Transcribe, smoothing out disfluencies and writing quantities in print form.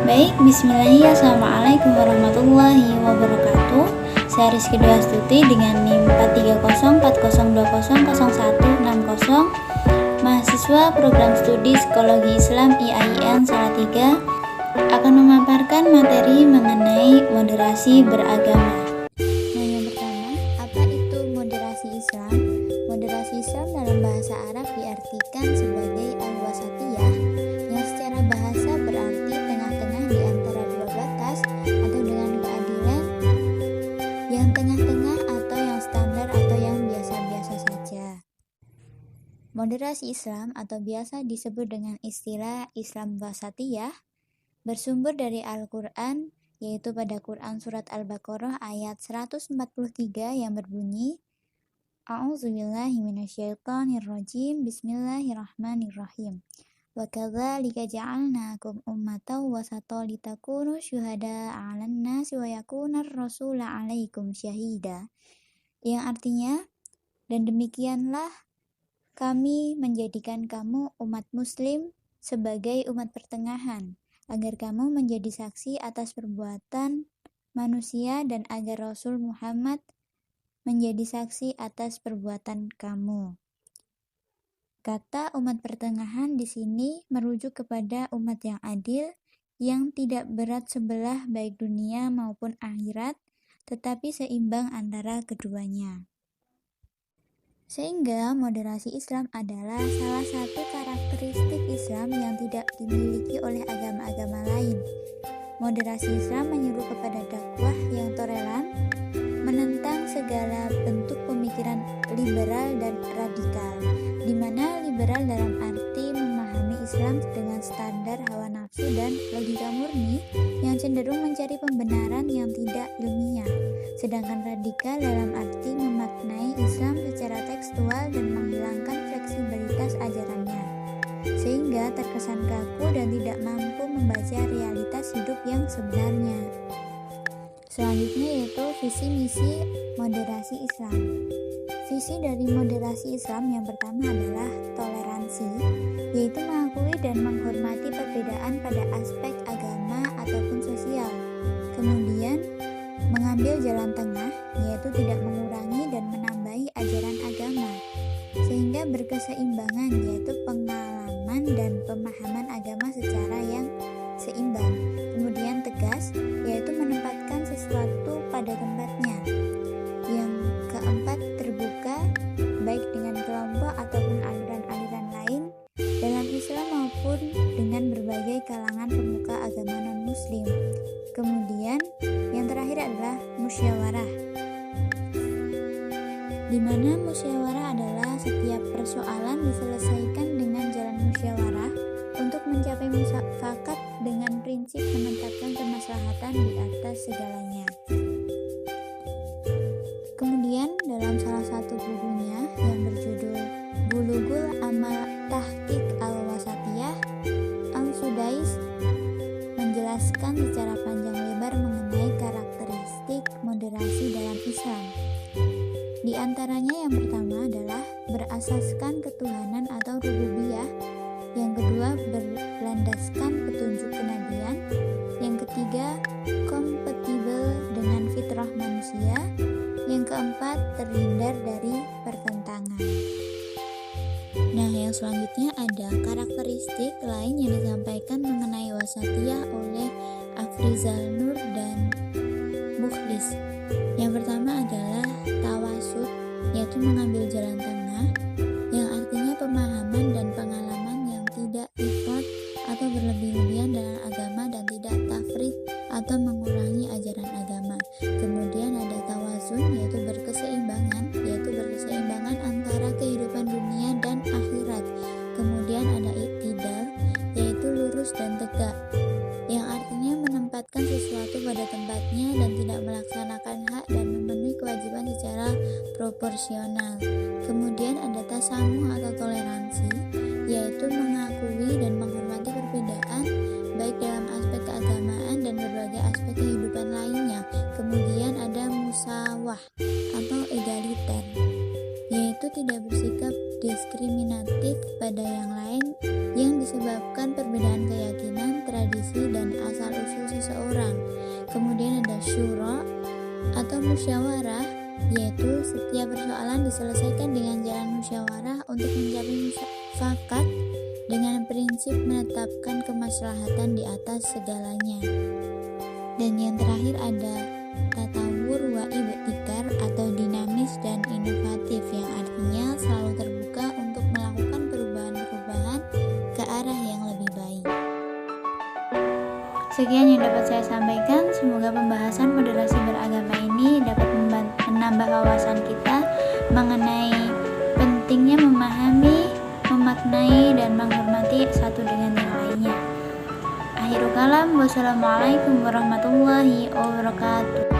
Baik, bismillahirrahmanirrahim. Assalamualaikum warahmatullahi wabarakatuh. Saya Rizky Dwi Astuti dengan NIM 43040200160, mahasiswa program studi Psikologi Islam IAIN Salatiga, akan memaparkan materi mengenai moderasi beragama. Nah, yang pertama, apa itu moderasi Islam? Moderasi Islam dalam bahasa Arab diartikan sebagai al-wasatiyah, yang secara bahasa berarti tengah-tengah di antara dua batas, atau dengan keadilan yang tengah-tengah, atau yang standar, atau yang biasa-biasa saja. Moderasi Islam atau biasa disebut dengan istilah Islam wasatiyah bersumber dari Al-Quran, yaitu pada Quran Surat Al-Baqarah ayat 143 yang berbunyi, A'udzubillahi minasyaitonirrajim, Bismillahirrahmanirrahim. Wa kadzalika ja'alnakum ummatan wasatan litakunu syuhada'a 'alan nasi wa yakunar rasulu 'alaikum syahida. Yang artinya, dan demikianlah kami menjadikan kamu umat muslim sebagai umat pertengahan, agar kamu menjadi saksi atas perbuatan manusia dan agar Rasul Muhammad menjadi saksi atas perbuatan kamu. Kata umat pertengahan di sini merujuk kepada umat yang adil, yang tidak berat sebelah baik dunia maupun akhirat, tetapi seimbang antara keduanya. Sehingga moderasi Islam adalah salah satu karakteristik Islam yang tidak dimiliki oleh agama-agama lain. Moderasi Islam menyeru kepada dakwah yang toleran, menentang segala bentuk pemikiran liberal dan radikal, di mana liberal dalam arti memahami Islam dengan standar hawa nafsu dan logika murni yang cenderung mencari pembenaran yang tidak ilmiah, sedangkan radikal dalam arti memaknai Islam secara tekstual dan menghilangkan fleksibilitas ajarannya, sehingga terkesan kaku dan tidak mampu membaca realitas hidup yang sebenarnya. Selanjutnya yaitu visi misi moderasi Islam. Visi dari moderasi Islam yang pertama adalah toleransi, yaitu mengakui dan menghormati perbedaan pada aspek agama ataupun sosial. Kemudian mengambil jalan tengah, yaitu tidak mengurangi dan menambahi ajaran agama, sehingga berkeseimbangan, yaitu pengalaman dan pemahaman agama secara yang seimbang. Kemudian tegas, yaitu menempatkan sesuatu pada tempatnya. Yang keempat, terbuka, baik dengan kelompok ataupun aliran-aliran lain dalam Islam maupun dengan berbagai kalangan pemuka agama non-muslim. Kemudian yang terakhir adalah musyawarah, di mana musyawarah adalah setiap persoalan diselesaikan dengan jalan musyawarah untuk mencapai mufakat dengan prinsip menempatkan kemaslahatan di atas segalanya. Kemudian dalam salah satu bukunya yang berjudul Bulughul Amal Tahqiq Al-Wasatiyah, Al-Sudais menjelaskan secara panjang lebar mengenai karakteristik moderasi dalam Islam. Di antaranya yang pertama adalah berasaskan ketuhanan atau rububiyah, yang kedua berlandaskan petunjuk kenabian, yang ketiga kompatibel dengan fitrah manusia, yang keempat terhindar dari pertentangan. Nah, yang selanjutnya ada karakteristik lain yang disampaikan mengenai wasatiyah oleh Afrizal Nur dan Mukhlis. Yang pertama adalah tawasud, yaitu mengambil jalan tengah, yang artinya pemahaman dan pengalaman yang tidak ifrat atau berlebih-lebihan dalam agama dan tidak tafrid atau mengurangi ajaran agama. Kemudian ada tawazun, yaitu berkeseimbangan antara kehidupan dunia dan akhirat. Kemudian ada iktidal, yaitu lurus dan tegak, yang artinya menempatkan sesuatu pada tempatnya dan tidak melaksanakan hak dan memenuhi kewajiban secara proporsional. Kemudian ada tasamuh atau toleransi, yaitu mengakui dan menghormati perbedaan baik dalam aspek keagamaan dan berbagai aspek kehidupan lainnya. Kemudian ada musawah atau egaliter, yaitu tidak bersikap diskriminatif pada yang lain yang disebabkan perbedaan keyakinan, tradisi, dan asal-usul seseorang. Kemudian ada syura atau musyawarah, yaitu setiap persoalan diselesaikan dengan jalan musyawarah untuk mencapai mufakat dengan prinsip menetapkan kemaslahatan di atas segalanya. Dan yang terakhir ada tatawur wa ibtikar atau dinamis dan inovatif, yang artinya selalu terbuka untuk melakukan perubahan-perubahan ke arah yang lebih baik. Sekian yang dapat saya sampaikan. Semoga pembahasan moderasi beragama ini dapat menambah wawasan kita mengenai pentingnya memahami, memaknai, dan menghormati satu dengan yang lainnya. Akhirul kalam, wassalamualaikum warahmatullahi wabarakatuh.